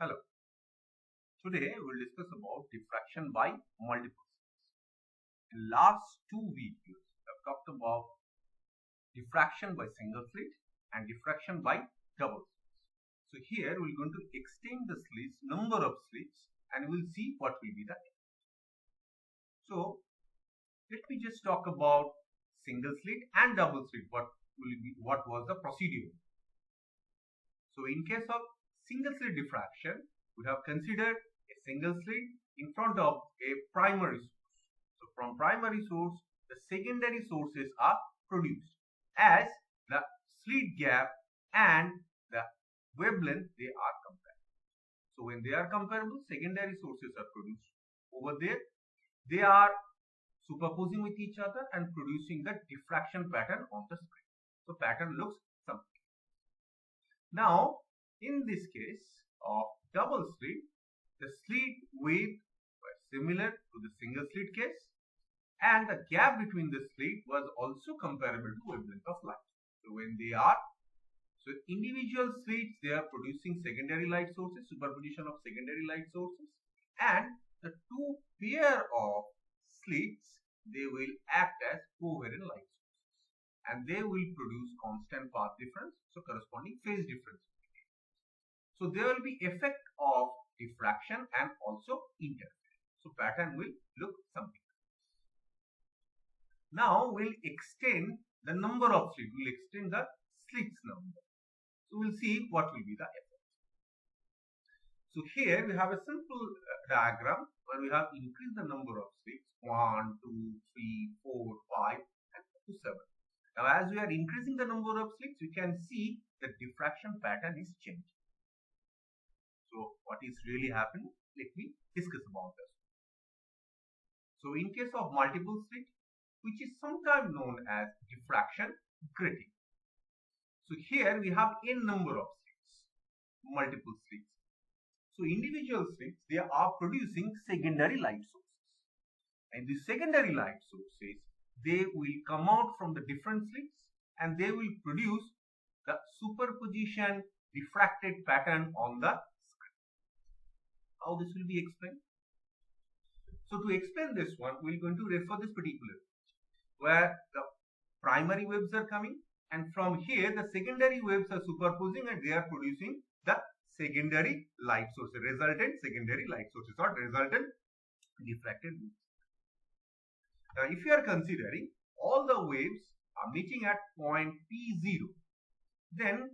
Hello. Today we'll discuss about diffraction by multiple slits. In last two videos, I've talked about diffraction by single slit and diffraction by double slits. So here we're going to extend the slits, number of slits, and we'll see what will be the effect. So let me just talk about single slit and double slit. What was the procedure? So in case of single slit diffraction, we have considered a single slit in front of a primary source. So from primary source, the secondary sources are produced as the slit gap and the wavelength, they are comparable. So when they are comparable, secondary sources are produced over there. They are superposing with each other and producing the diffraction pattern on the screen. So pattern looks something. Now, in this case of double slit, the slit width was similar to the single slit case, and the gap between the slit was also comparable to wavelength of light. So when they are, individual slits, they are producing secondary light sources, superposition of secondary light sources, and the two pair of slits, they will act as covariant light sources, and they will produce constant path difference, so corresponding phase difference. So there will be effect of diffraction and also interference. So pattern will look something like this. Now we'll extend the number of slits. We'll extend the slits number. So we'll see what will be the effect. So here we have a simple diagram where we have increased the number of slits 1, 2, 3, 4, 5 and up to 7. Now as we are increasing the number of slits, we can see the diffraction pattern is changing. So what is really happening? Let me discuss about this. So in case of multiple slit, which is sometimes known as diffraction grating. So here we have n number of slits, multiple slits. So individual slits, they are producing secondary light sources. And the secondary light sources, they will come out from the different slits and they will produce the superposition diffracted pattern on the screen. How this will be explained? So to explain this one, we're going to refer this particular where the primary waves are coming, and from here the secondary waves are superposing and they are producing the secondary light sources, resultant secondary light sources or resultant diffracted waves. Now if you are considering all the waves are meeting at point P0, then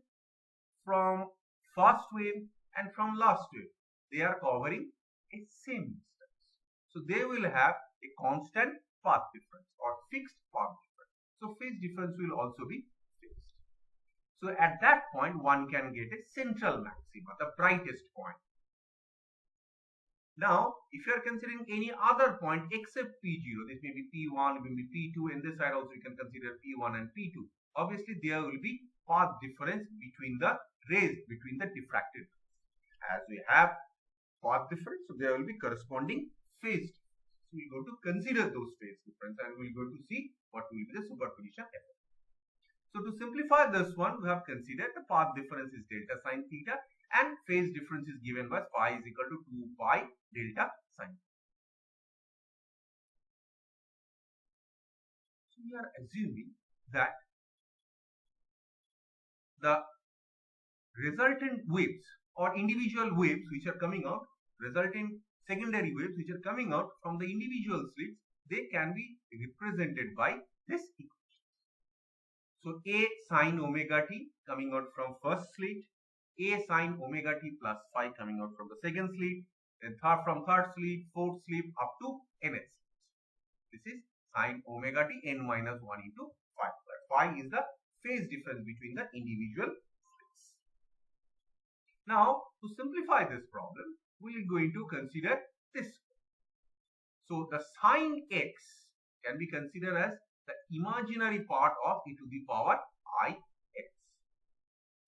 from first wave and from last wave, they are covering a same distance. So they will have a constant path difference or fixed path difference. So phase difference will also be fixed. So at that point, one can get a central maxima, the brightest point. Now, if you are considering any other point except P0, this may be P1, may be P2, and this side also you can consider P1 and P2. Obviously, there will be path difference between the rays, between the diffracted rays. As we have path difference, so there will be corresponding phase difference. So we are going to consider those phase difference and we are going to see what will be the superposition effect. So to simplify this one, we have considered the path difference is delta sine theta and phase difference is given by phi is equal to 2 pi delta sine. So we are assuming that the resultant waves or individual waves which are coming out, resultant secondary waves which are coming out from the individual slits, they can be represented by this equation. So A sine omega t coming out from first slit, A sine omega t plus phi coming out from the second slit, then from third slit, fourth slit up to nth slit. This is sine omega t n minus 1 into phi. Phi is the phase difference between the individual slits. Now to simplify this problem, we are going to consider this. So the sine x can be considered as the imaginary part of e to the power I x.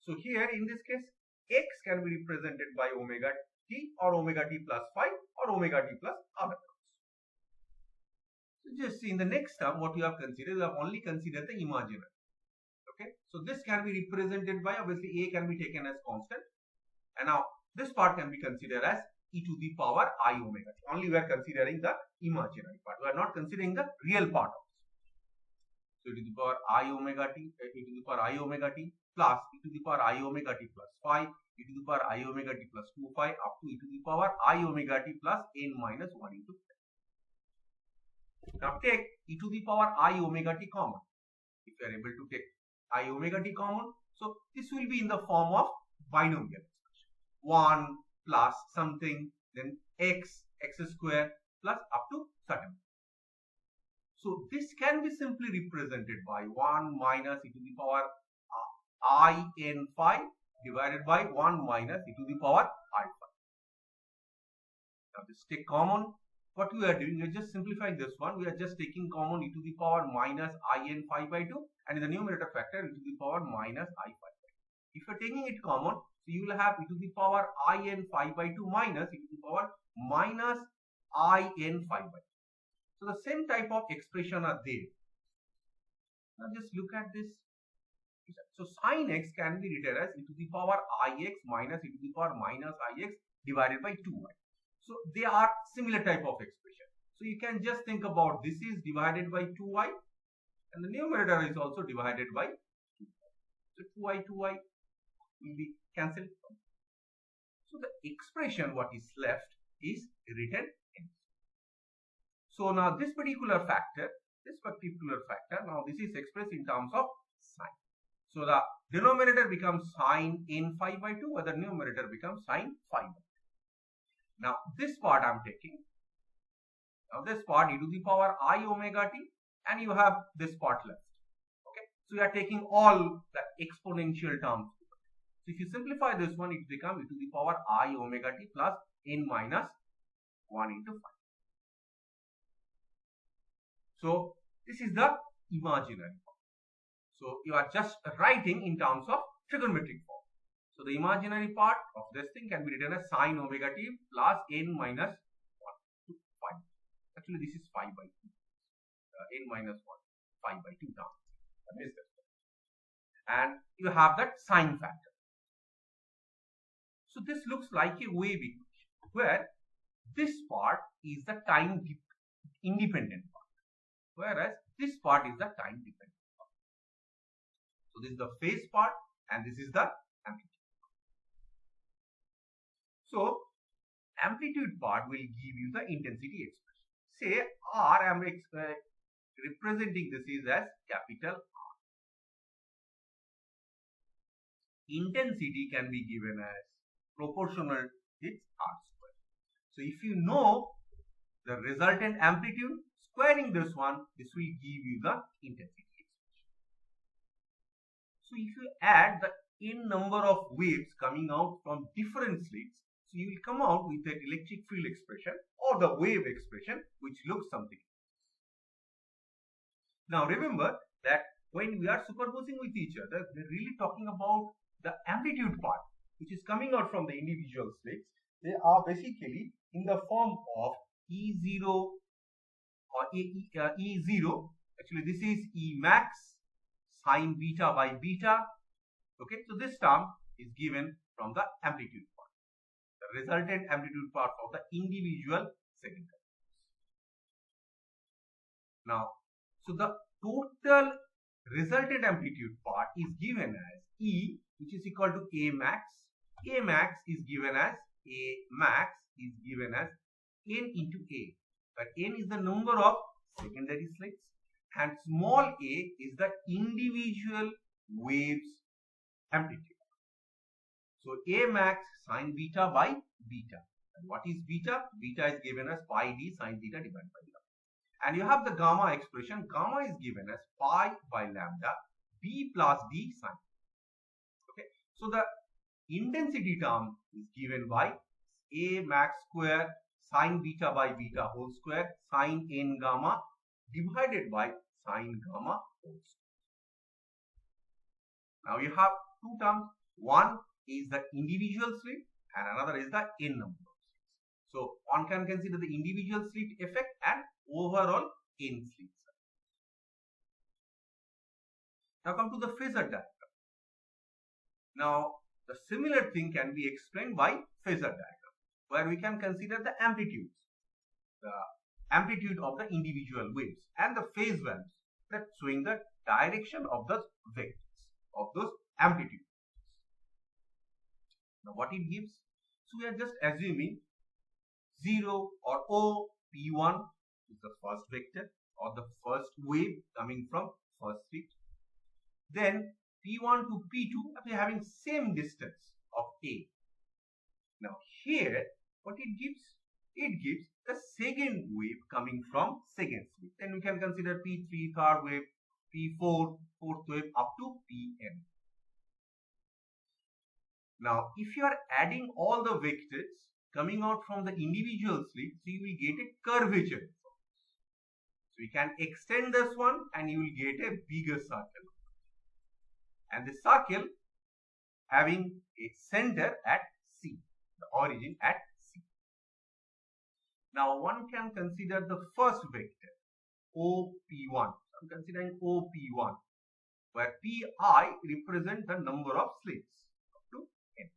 So here in this case, x can be represented by omega t or omega t plus phi or omega t plus other terms. So just see in the next term what you have considered, you have only considered the imaginary. Okay, so this can be represented by, obviously a can be taken as constant, and now this part can be considered as e to the power I omega t. Only we are considering the imaginary part. We are not considering the real part of this. So e to the power I omega t, e to the power I omega t plus e to the power I omega t plus phi, e to the power I omega t plus 2 phi up to e to the power I omega t plus n minus 1 into 10. Now take e to the power I omega t common. If you are able to take I omega t common, so this will be in the form of binomial expression. 1 plus something, then x square plus up to certain. So this can be simply represented by 1 minus e to the power I n phi divided by 1 minus e to the power I phi. Now this take common. What we are doing, we are just simplifying this one. We are just taking common e to the power minus I n phi by 2 and in the numerator factor e to the power minus I phi by 2. If you are taking it common, so you will have e to the power I n phi by 2 minus e to the power minus I n phi by 2. So the same type of expression are there. Now just look at this. So sin x can be written as e to the power ix minus e to the power minus ix divided by 2y. So they are similar type of expression. So you can just think about this is divided by 2y and the numerator is also divided by 2y. So 2y will be cancelled. So the expression what is left is written in. So now this particular factor, now this is expressed in terms of sine. So the denominator becomes sine n phi by 2 or the numerator becomes sine phi by 2. Now this part I am taking. Now this part e to the power I omega t and you have this part left. Okay. So you are taking all the exponential terms. So if you simplify this one, it becomes e to the power I omega t plus n minus 1 into 5. So this is the imaginary part. So you are just writing in terms of trigonometric form. So the imaginary part of this thing can be written as sine omega t plus n minus 1 to 5. Actually this is 5 by 2. N minus 1, 5 by 2 terms. And you have that sine factor. So this looks like a wave equation where this part is the time independent part, whereas this part is the time dependent part. So this is the phase part and this is the amplitude. So amplitude part will give you the intensity expression. Say R, I am representing this is as capital R. Intensity can be given as proportional with R square. So if you know the resultant amplitude, squaring this one, this will give you the intensity expression. So if you add the n number of waves coming out from different slits, so you will come out with an electric field expression or the wave expression which looks something like this. Now remember that when we are superposing with each other, we are really talking about the amplitude part which is coming out from the individual slits. They are basically in the form of E0 or E0. Actually this is E max sine beta by beta. Okay, so this term is given from the amplitude part. The resultant amplitude part of the individual secondary. Now, so the total resultant amplitude part is given as E, which is equal to A max. A max is given as n into A, but n is the number of secondary slits and small a is the individual waves amplitude. So A max sine beta by beta. And what is beta? Beta is given as pi d sine theta divided by lambda. And you have the gamma expression. Gamma is given as pi by lambda b plus d sine. Okay. So the intensity term is given by A max square sine beta by beta whole square sine n gamma divided by sine gamma whole square. Now you have two terms. One is the individual slit and another is the n number of slits. So one can consider the individual slit effect and overall n slits. Now come to the phasor diagram. Now The similar thing can be explained by phasor diagram, where we can consider the amplitudes, the amplitude of the individual waves and the phase values that showing the direction of the vectors of those amplitudes. Now what it gives? So we are just assuming 0 or O P1 is the first vector or the first wave coming from first slit. Then P1 to P2 are having same distance of A. Now here what it gives? It gives the second wave coming from second slit. Then we can consider P3 third wave, P4 fourth wave up to Pn. Now if you are adding all the vectors coming out from the individual slits, so you will get a curvature. So you can extend this one and you will get a bigger circle. And the circle having a center at C, the origin at C. Now one can consider the first vector OP1. I'm considering OP1, where Pi represents the number of slits up to n.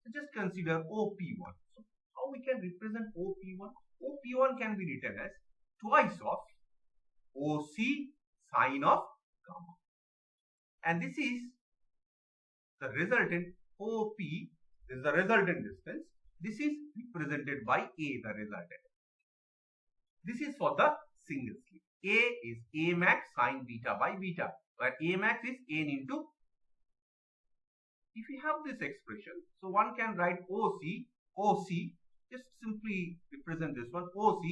So just consider OP1. So how we can represent OP1? OP1 can be written as twice of OC sine of gamma. And this is the resultant OP, this is the resultant distance. This is represented by A, the resultant. This is for the single slit. A is A max sine beta by beta, where A max is n into. If you have this expression, so one can write OC, just simply represent this one. OC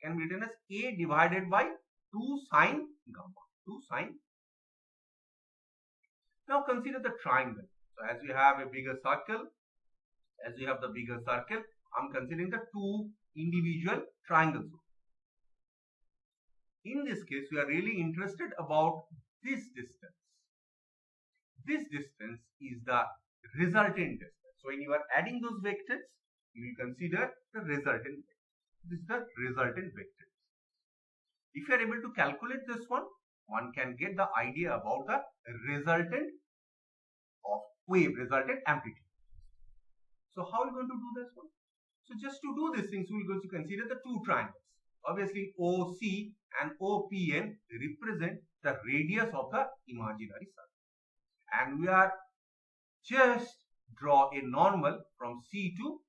can be written as A divided by 2 sine gamma, 2 sine. Now consider the triangle. So as we have a bigger circle, I'm considering the two individual triangles. In this case, we are really interested about this distance. This distance is the resultant distance. So when you are adding those vectors, you will consider the resultant vector. This is the resultant vector. If you are able to calculate this one can get the idea about the resultant of wave, resultant amplitude. So how are we going to do this one? So just to do these things, we are going to consider the two triangles. Obviously, OC and OPN represent the radius of the imaginary circle. And we are just draw a normal from C to.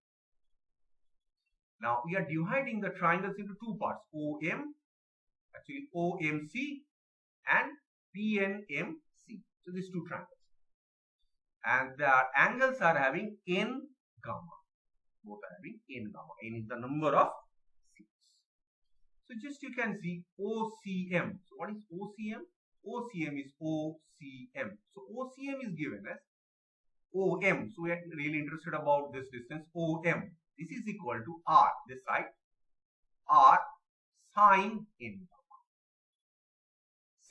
Now we are dividing the triangles into two parts, OMC and PNMC. So these two triangles. And their angles are having n gamma. Both are having n gamma. N is the number of slits. So just you can see OCM. So what is OCM? OCM is OCM. So OCM is given as OM. So we are really interested about this distance OM. This is equal to R, this side, R sine n gamma.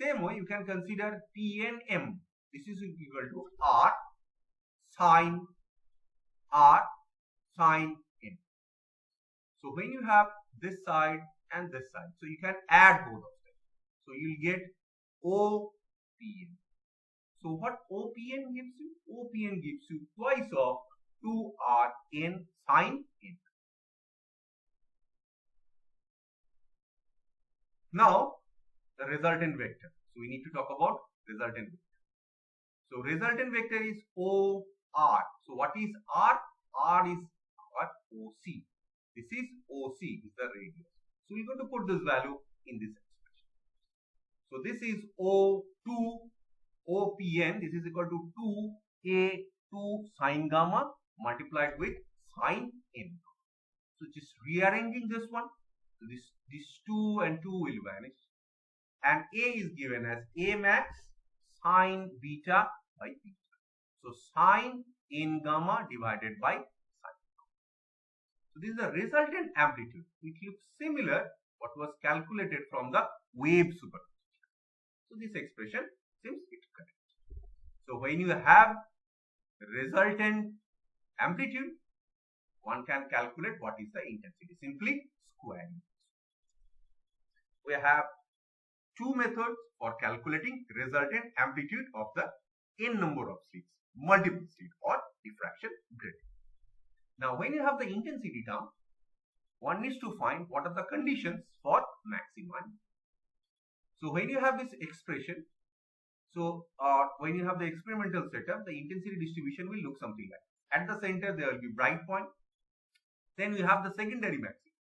Same way you can consider PNM. This is equal to R sine n. So when you have this side and this side, so you can add both of them. So you will get OPN. So what OPN gives you? OPN gives you twice of 2RN sine n. Now the resultant vector. So we need to talk about resultant vector. So resultant vector is OR. So what is R? R is what? OC. This is OC, is the radius. So we're going to put this value in this expression. So this is O2 OPN. This is equal to 2A2 sine gamma multiplied with sine n. So just rearranging this one. So this 2 and 2 will vanish. And A is given as A max sine beta by beta. So sine n gamma divided by sine gamma. So this is the resultant amplitude. It looks similar what was calculated from the wave superposition. So this expression seems it correct. So when you have resultant amplitude, one can calculate what is the intensity, simply squaring. We have two methods for calculating resultant amplitude of the n number of slits. multiple slit or diffraction gradient. Now, when you have the intensity term, one needs to find what are the conditions for maxima. So, when you have this expression, when you have the experimental setup, the intensity distribution will look something like at the center there will be bright point. Then we have the secondary maxima.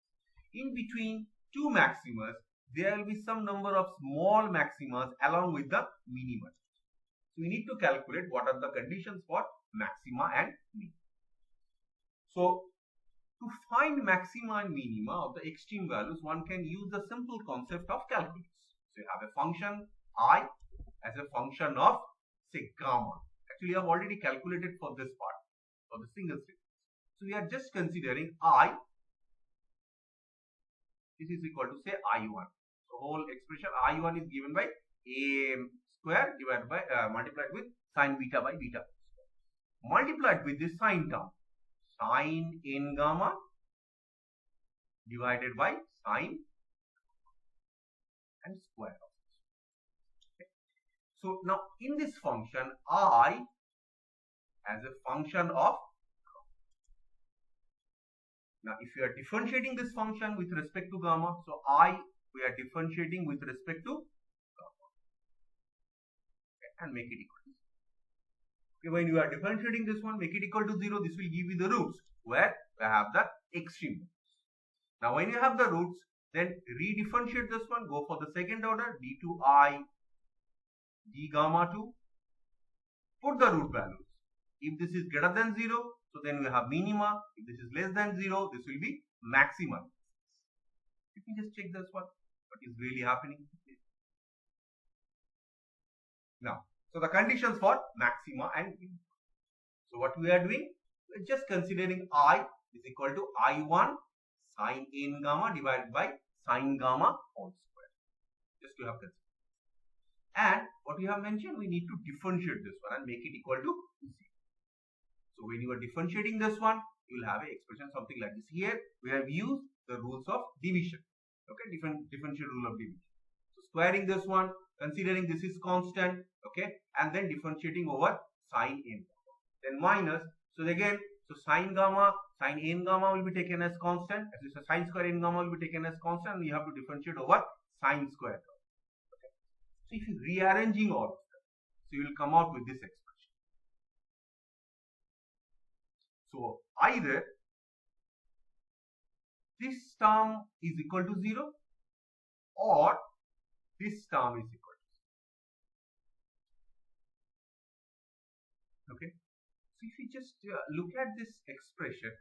In between two maximas, there will be some number of small maximas along with the minima. So we need to calculate what are the conditions for maxima and minima. So to find maxima and minima of the extreme values, one can use the simple concept of calculus. So you have a function I as a function of, say, gamma. Actually, I have already calculated for this part, for the single slit. So we are just considering I. This is equal to, say, I1. So whole expression I1 is given by A square divided by multiplied with sine beta by beta square, multiplied with this sine term, sine n gamma divided by sine and square of this. Okay. So now in this function I as a function of, now if you are differentiating this function with respect to gamma, so we are differentiating with respect to gamma, okay, and make it equal to 0. Okay, when you are differentiating this one, make it equal to 0, this will give you the roots where we have the extreme roots. Now when you have the roots, then redifferentiate this one, go for the second order, d2i d gamma 2, put the root values. If this is greater than 0, so then we have minima. If this is less than 0, this will be maximum. You can just check this one, what is really happening. Now, so the conditions for maxima and minima. So what we are doing, we are just considering I is equal to I1 sine n gamma divided by sine gamma whole square. Just to have considered. And what we have mentioned, we need to differentiate this one and make it equal to 0. So when you are differentiating this one, you will have an expression something like this. Here we have used the rules of division. Okay, differential rule of division. So squaring this one, considering this is constant, okay, and then differentiating over sine n. Then minus. So again, so sine n gamma will be taken as constant. As is, sine square n gamma will be taken as constant, and you have to differentiate over sine square. Okay. So if you rearranging all of them, so you will come out with this expression. So either this term is equal to 0 or this term is equal to 0. Okay. So if you just look at this expression,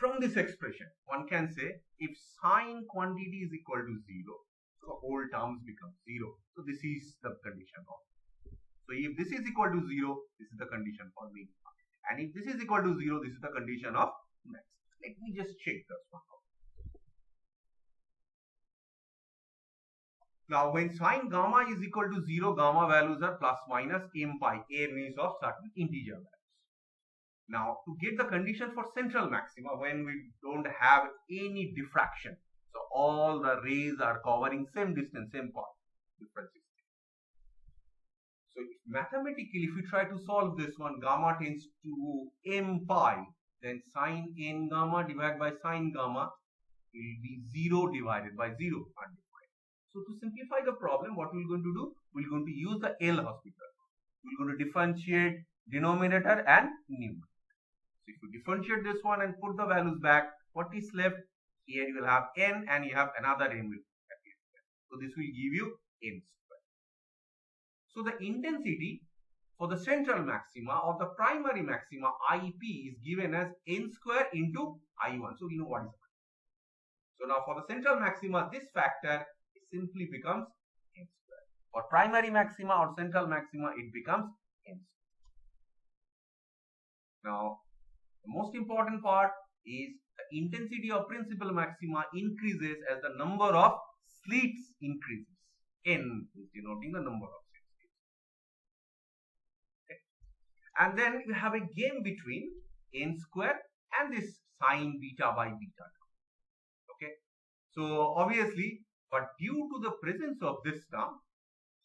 from this expression, one can say if sine quantity is equal to 0, so the whole terms become 0. So this is the condition of. So if this is equal to 0, this is the condition for minima. And if this is equal to 0, this is the condition of max. Let me just check this one out. Now when sine gamma is equal to 0, gamma values are plus minus m pi. A means of certain integer values. Now to get the condition for central maxima, when we don't have any diffraction, so all the rays are covering same distance, same path, differences. So mathematically, if we try to solve this one, gamma tends to m pi, then sine n gamma divided by sine gamma will be 0 divided by 0 undivided. So to simplify the problem, what we're going to do, we're going to use the L'Hospital. We're going to differentiate denominator and numerator. So if you differentiate this one and put the values back, what is left? Here you will have n and you have another n will appear. So this will give you n square. So the intensity for the central maxima or the primary maxima IP is given as n square into I1. So we know what is it. So now for the central maxima, this factor simply becomes n square. For primary maxima or central maxima, it becomes n square. Now the most important part is the intensity of principal maxima increases as the number of slits increases. N is denoting the number of slits. And then you have a game between n square and this sine beta by beta. Okay. So obviously, but due to the presence of this term,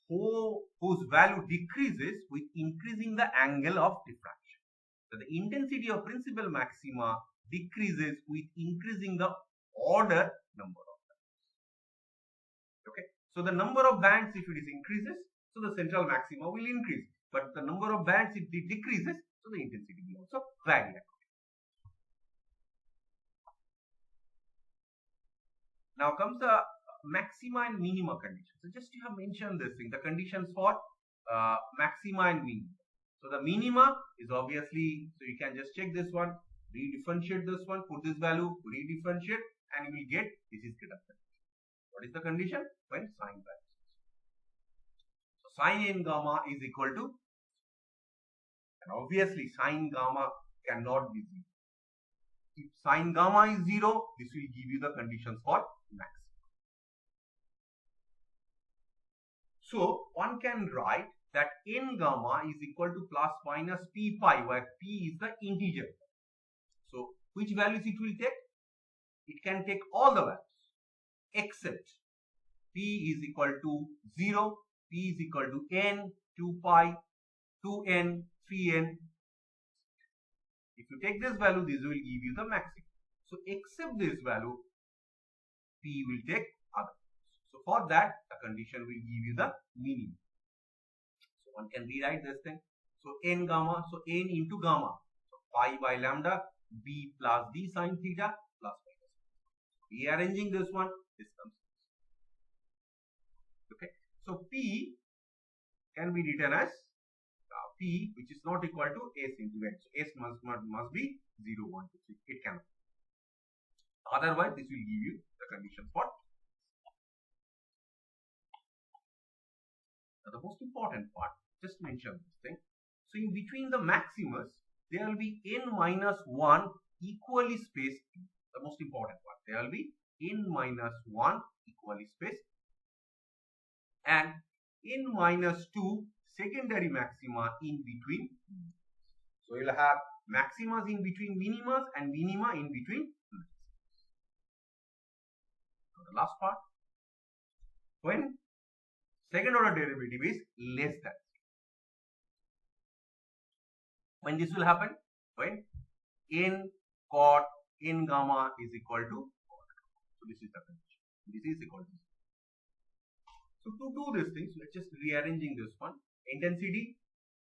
whose value decreases with increasing the angle of diffraction. So the intensity of principal maxima decreases with increasing the order number of bands. Okay, so the number of bands, if it is increases, so the central maxima will increase, but the number of bands, if it decreases, so the intensity will also vary. Now comes the maxima and minima condition. So just you have mentioned this thing, the conditions for maxima and minima. So the minima is obviously, so you can just check this one, redifferentiate this one, put this value, redifferentiate, and you will get this is greater than. What is the condition? When sine values. So sine n gamma is equal to, and obviously sine gamma cannot be 0. If sine gamma is 0, this will give you the conditions for maxima. So one can write that n gamma is equal to plus minus p pi, where p is the integer. So which values it will take? It can take all the values except p is equal to 0, p is equal to n, 2 pi, 2n, 3n. If you take this value, this will give you the maximum. So except this value, p will take other. So for that, the condition will give you the minimum. So one can rewrite this thing. So n gamma, so n into gamma. So pi by lambda, b plus d sine theta plus minus. Rearranging this one, this comes. Okay. So p can be written as p, which is not equal to s into n. So s must be 0, 1, 2, 3. It cannot. Otherwise, this will give you the condition for. Now, the most important part, just mention this thing. So in between the maximas, there will be n minus 1 equally spaced. The most important part, there will be n minus 1 equally spaced, and n minus 2 secondary maxima in between. So you will have maximas in between minimas and minima in between maximas. So the last part, when second order derivative is less than. When this will happen? When n cot n gamma is equal to cot. So this is the condition. This is equal to 0. So to do these things, let's just rearranging this one. Intensity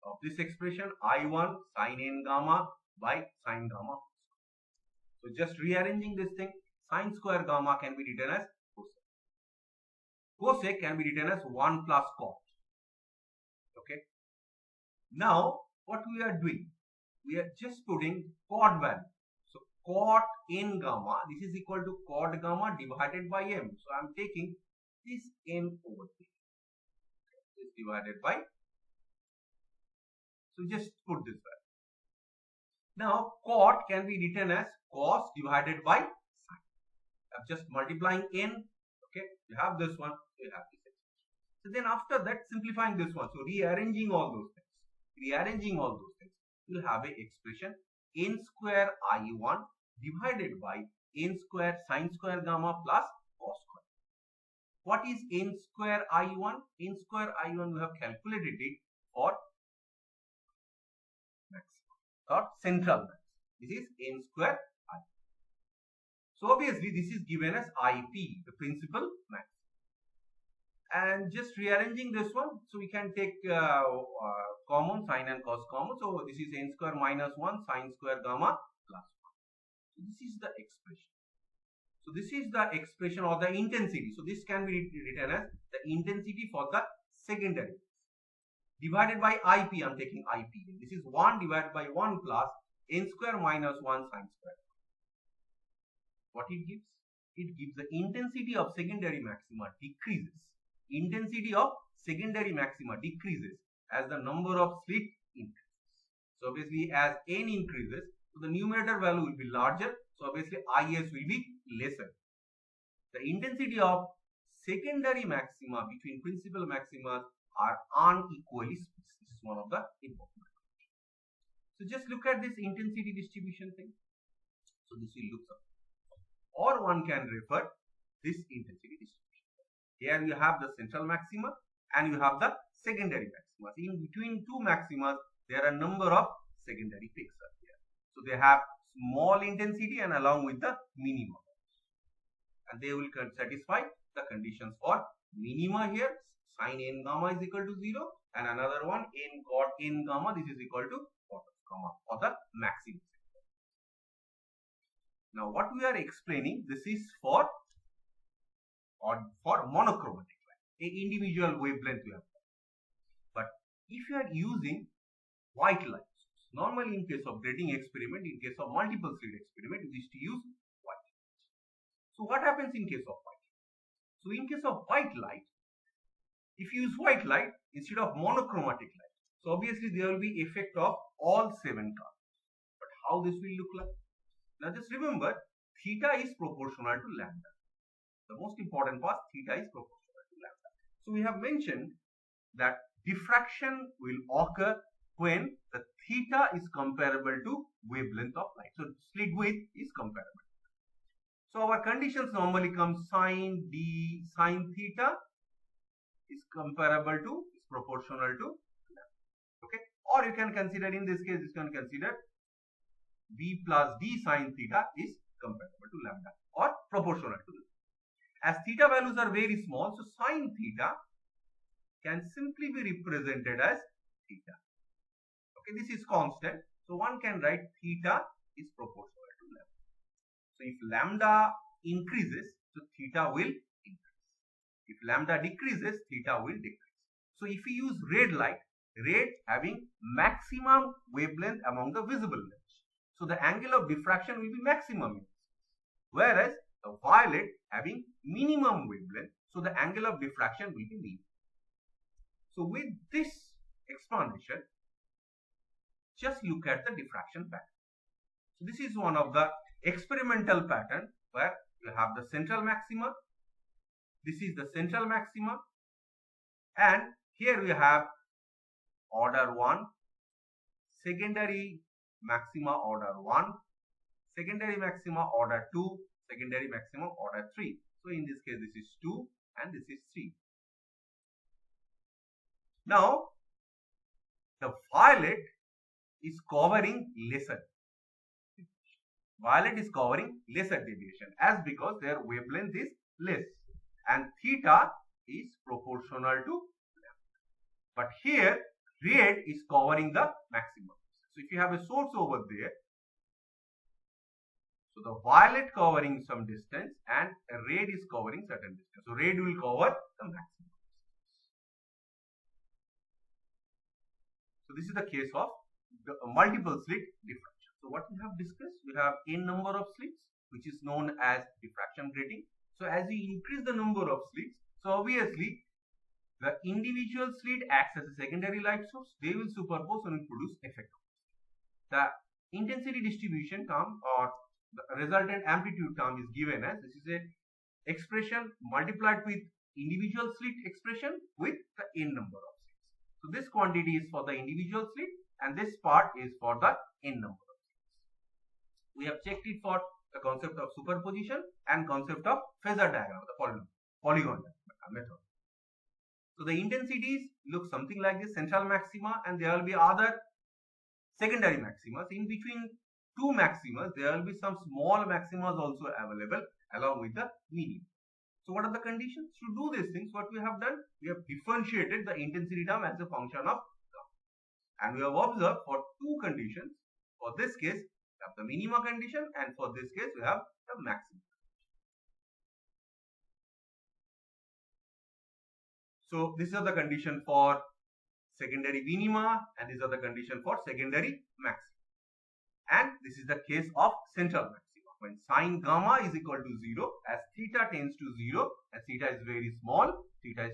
of this expression I1 sine n gamma by sine gamma. So just rearranging this thing, sine square gamma can be written as cosec. Cosec can be written as 1 plus cot. Okay. Now what we are doing? We are just putting cot value. So cot n gamma, this is equal to cot gamma divided by m. So I am taking this n over here. Is divided by. So just put this value. Now cot can be written as cos divided by sine. I'm just multiplying n. Okay, you have this one, you have this. So then after that, simplifying this one. So rearranging all those things. You'll have a expression n square I1 divided by n square sine square gamma plus cos square. What is n square I1? N square I1 we have calculated it for maximum or central max. This is n square I. So obviously this is given as IP, the principal max. And just rearranging this one, so we can take common, sine and cos common. So this is n square minus 1 sine square gamma plus 1. So this is the expression. So this is the expression of the intensity. So this can be written as the intensity for the secondary. Divided by IP, I am taking IP. This is 1 divided by 1 plus n square minus 1 sine square. What it gives? It gives the intensity of secondary maxima decreases. Intensity of secondary maxima decreases as the number of slits increases. So obviously as n increases, so the numerator value will be larger. So obviously IS will be lesser. The intensity of secondary maxima between principal maxima are unequally spaced. This is one of the important. So just look at this intensity distribution thing. So this will look up. Or one can refer this intensity distribution. Here you have the central maxima and you have the secondary maxima. In between two maxima, there are a number of secondary peaks are here. So they have small intensity and along with the minimum, and they will satisfy the conditions for minima here. Sin n gamma is equal to 0, and another one n cot n gamma, this is equal to cot gamma for the maximum. Now what we are explaining, this is for monochromatic light, a individual wavelength we have. But if you are using white light, normally in case of grating experiment, in case of multiple slit experiment, we used to use white light. So what happens in case of white light? So in case of white light, if you use white light instead of monochromatic light, so obviously there will be effect of all 7 colors. But how this will look like? Now just remember, theta is proportional to lambda. The most important part, theta is proportional to lambda. So we have mentioned that diffraction will occur when the theta is comparable to wavelength of light. So slit width is comparable. So our conditions normally come sin theta is comparable to, is proportional to lambda. Okay, or you can consider, in this case you can consider b plus d sin theta is comparable to lambda or proportional to lambda. As theta values are very small, so sin theta can simply be represented as theta. Okay, this is constant, so one can write theta is proportional to lambda. So if lambda increases, so theta will increase. If lambda decreases, theta will decrease. So if we use red light, red having maximum wavelength among the visible range, so the angle of diffraction will be maximum in this case. Whereas the violet having minimum wavelength, so the angle of diffraction will be minimum. So with this explanation, just look at the diffraction pattern. So this is one of the experimental pattern where you have the central maxima. This is the central maxima, and here we have order 1, secondary maxima order 1, secondary maxima order 2, secondary maxima order 3. So in this case, this is 2 and this is 3. Now the violet is covering lesser. Violet is covering lesser deviation, as because their wavelength is less and theta is proportional to lambda. But here red is covering the maximum. So if you have a source over there, so the violet covering some distance and red is covering certain distance. So red will cover the maximum. So this is the case of the multiple slit diffraction. So what we have discussed, we have n number of slits, which is known as diffraction grating. So as we increase the number of slits, so obviously the individual slit acts as a secondary light source. They will superpose and produce effect. The intensity distribution term or the resultant amplitude term is given as, this is a expression multiplied with individual slit expression with the n number of slits. So this quantity is for the individual slit and this part is for the n number of slits. We have checked it for the concept of superposition and concept of phasor diagram, the polygon method. So the intensities look something like this, central maxima, and there will be other secondary maximas. In between two maximas, there will be some small maximas also available along with the minimum. So what are the conditions? To do these things, what we have done, we have differentiated the intensity term as a function of gamma. And we have observed for two conditions. For this case, we have the minima condition, and for this case, we have the maximum. So these are the condition for secondary minima and these are the condition for secondary maxima. And this is the case of central maxima when sin gamma is equal to 0 as theta tends to 0, as theta is very small, theta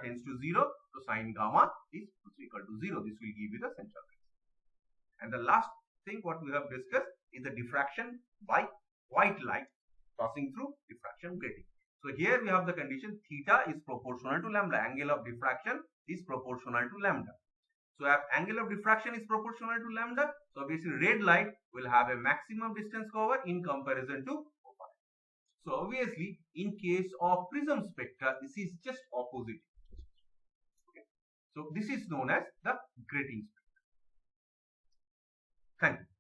tends to 0, so sin gamma is equal to 0. This will give you the central maxima. And the last thing what we have discussed is the diffraction by white light passing through diffraction grating. So here we have the condition theta is proportional to lambda. Angle of diffraction is proportional to lambda. So if angle of diffraction is proportional to lambda, so obviously red light will have a maximum distance cover in comparison to violet. So obviously in case of prism spectra, this is just opposite. So this is known as the grating spring. Thank you.